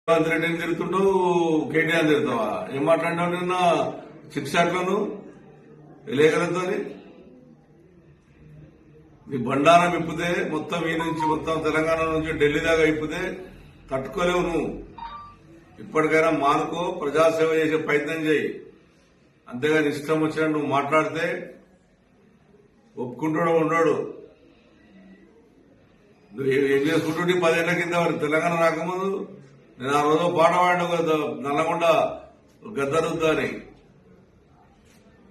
రేవంత్ రెడ్డిని తిరుగుతుంటావు, కేటీఆర్ తిరుగుతావా? ఏం మాట్లాడినావు నిన్న చిక్ షాట్లను విలేకరులతో? నీ బండారం ఇప్పితే మొత్తం ఈ నుంచి మొత్తం తెలంగాణ నుంచి ఢిల్లీ దాకా ఇప్పితే తట్టుకోలేవు నువ్వు. ఇప్పటికైనా మానుకో, ప్రజాసేవ చేసే ప్రయత్నం చేయి. అంతేగాని ఇష్టం వచ్చినట్టు నువ్వు మాట్లాడితే ఒప్పుకుంటాడో ఉండడు. నువ్వు ఏం చేసుకుంటుంటే 10 ఏళ్ల కింద తెలంగాణ రాకముందు నేను ఆ రోజు పాట పాడిన నల్లగొండ గద్దరుద్దా అని.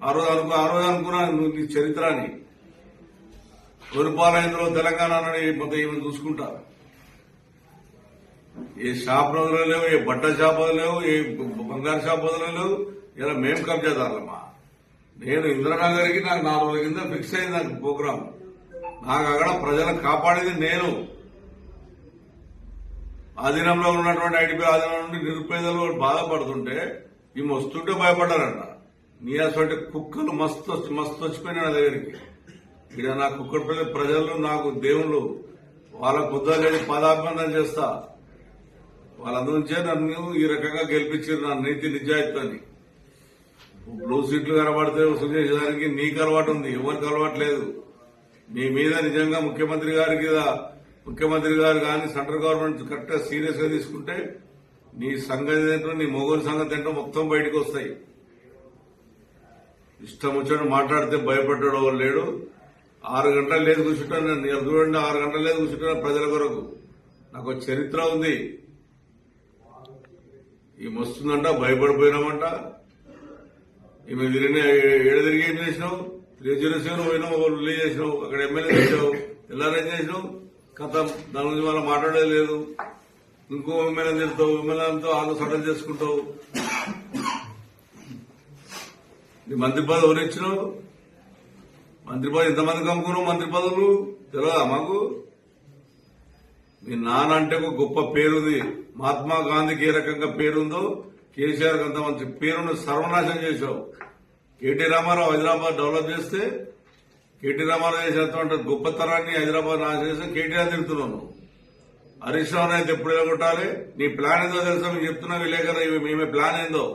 ఆ రోజు అనుకున్నాను నువ్వు నీ చరిత్ర అని. గురుపాలయంలో తెలంగాణ మొత్తం ఏమైనా చూసుకుంటా. ఏ షాప్ రోజులు లేవు, ఏ బట్ట షాప్ లేవు, ఏ బంగారు షాప్ లేవు. ఇలా మేం కబ్జాదారులమ్మా. నేను ఇంద్రనగర్కి నాకు 4 రోజుల కింద ఫిక్స్ అయింది నాకు ప్రోగ్రాం. నాకు అక్కడ ప్రజలను కాపాడేది నేను. ఆధీనంలో ఉన్నటువంటి ఐటీపీ ఆధీనం నుండి నిరుపేదలు బాధపడుతుంటే ఈ వస్తుంటే భయపడ్డారంట. నీ అసలు కుక్కలు మస్తు వచ్చిపోయినా నా దగ్గరికి. ఇక్కడ నా కుక్కడపల్లి ప్రజలు నాకు దేవుళ్ళు, వాళ్ళ కుదరలేదు పదాభివందన చేస్తా. వాళ్ళందరి నుంచే నన్ను ఈ రకంగా గెలిపించారు, నా నీతి నిజాయితీని. బ్లూ సీట్లు కనబడితే వసూలు చేసేదానికి నీకు అలవాటు ఉంది, ఎవరికి అలవాటు లేదు. నీ మీద నిజంగా ముఖ్యమంత్రి గారు కానీ సెంట్రల్ గవర్నమెంట్ కరెక్ట్ గా సీరియస్ గా తీసుకుంటే నీ సంగతి ఏంటో, నీ మొగోని సంగతి ఏంటో మొత్తం బయటకు వస్తాయి. ఇష్టం వచ్చినట్టు మాట్లాడితే భయపడ్డాడు ఎవరు లేడు. 6 గంటలు లేదు కూర్చుంటాను నేను. చూడండి, 6 గంటలు లేదు కూర్చుంటాను ప్రజల కొరకు. నాకు చరిత్ర ఉంది. ఈమె వస్తుందంట, భయపడిపోయినామంట. ఈమె తిరిగి ఏం చేసినావు? 307 పోయినావు, రిలీజ్ చేసినావు, అక్కడ ఎమ్మెల్యే చేసావు, ఎల్ఆర్ఏం చేసినావు. కథం, దాని గురించి మనం మాట్లాడేది లేదు. ఇంకో ఎమ్మెల్యే తిరుగుతావు, ఎమ్మెల్యేలతో వాళ్ళు సటల్ చేసుకుంటావు. నీ మంత్రి పదవి ఎవరు ఇచ్చినావు? మంత్రి పదవి ఎంతమందికి అమ్ముకున్నావు? మంత్రి పదవులు తెలియదా మాకు? మీ నాన్న అంటే ఒక గొప్ప పేరుంది. మహాత్మా గాంధీకి ఏ రకంగా పేరుందో కేసీఆర్ అంత మంచి పేరును సర్వనాశనం చేశావు. కేటీ రామారావు హైదరాబాద్ డెవలప్ చేస్తే, కేటీ రామారావు చేసినటువంటి గొప్పతనాన్ని హైదరాబాద్ నాశనం చేస్తే కేటీఆర్ తిరుగుతున్నాను. హరీష్ రావు అయితే ఎప్పుడు ఎలగొట్టాలి? నీ ప్లాన్ ఏందో తెలుసా? మీకు చెప్తున్నా విలేకరు, మేమే ప్లాన్ ఏందో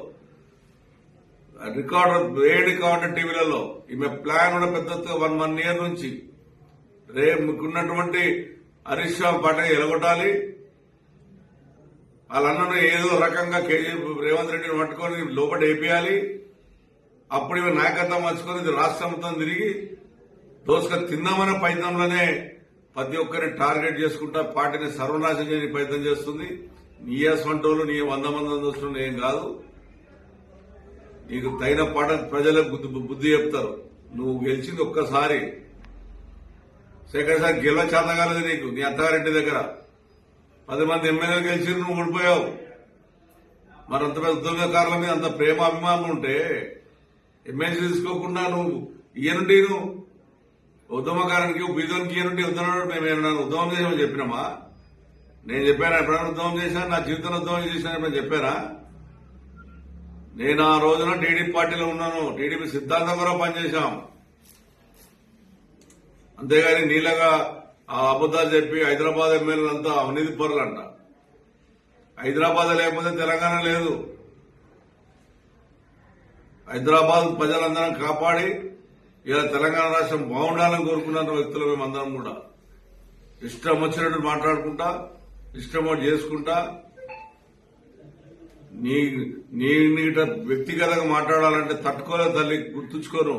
రికార్డు టీవీలలో. ఈమె ప్లాన్ కూడా పెద్ద 1 year నుంచి మీకున్నటువంటి హరీష్ రావు పాట ఎలగొట్టాలి. వాళ్ళన్నను ఏదో రకంగా రేవంత్ రెడ్డిని పట్టుకొని లోపల వేపియాలి. అప్పుడు ఇవి నాయకత్వం మర్చుకొని ఇది రాష్ట్రం మొత్తం తిరిగి దోసుక తిందామనే ప్రయత్నంలోనే ప్రతి ఒక్కరిని టార్గెట్ చేసుకుంటా పార్టీని సర్వనాశనం చేయని ప్రయత్నం చేస్తుంది. నీ వంటోళ్ళు, నీ 100 మంది దోస్తులు ఏం కాదు. నీకు తగిన పాట ప్రజలకు బుద్ధి చెప్తారు. నువ్వు గెలిచింది ఒక్కసారి, సెకండ్ గెలవ చేత కాలేదు నీకు. నీ అత్తగారింటి దగ్గర 10 మంది ఎమ్మెల్యేలు గెలిచి నువ్వు ఓడిపోయావు. మరి అంత పెద్ద ఉద్యోగకారుల మీద అంత ప్రేమ అభిమానం ఉంటే ఎమ్మెల్సీ తీసుకోకుండా నువ్వు ఈయనుండి నువ్వు ఉద్యమకారానికి బీజోనికి ఈయనుండి ఉద్యమం మేము ఉద్యమం చేసామని చెప్పినామా? నేను చెప్పాను ఎప్పుడైనా ఉద్యమం చేశాను, నా జీవితంలో ఉద్యమం చేశాను ఎప్పుడైనా చెప్పానా? నేను ఆ రోజున టీడీపీ పార్టీలో ఉన్నాను. టీడీపీ సిద్ధాంతం కూడా పనిచేశాం. అంతేగాని నీళ్ళగా ఆ అబద్దాలు చెప్పి హైదరాబాద్ ఎమ్మెల్యేలంతా అవినీతి పరులంట. హైదరాబాద్ లేకపోతే తెలంగాణ లేదు. హైదరాబాద్ ప్రజలందరం కాపాడి ఇలా తెలంగాణ రాష్ట్రం బాగుండాలని కోరుకున్న వ్యక్తులు మేమందరం కూడా. ఇష్టం వచ్చినట్టు మాట్లాడుకుంటా, ఇష్టం చేసుకుంటా, నీ వ్యక్తిగతంగా మాట్లాడాలంటే తట్టుకోలే తల్లి, గుర్తుంచుకోను.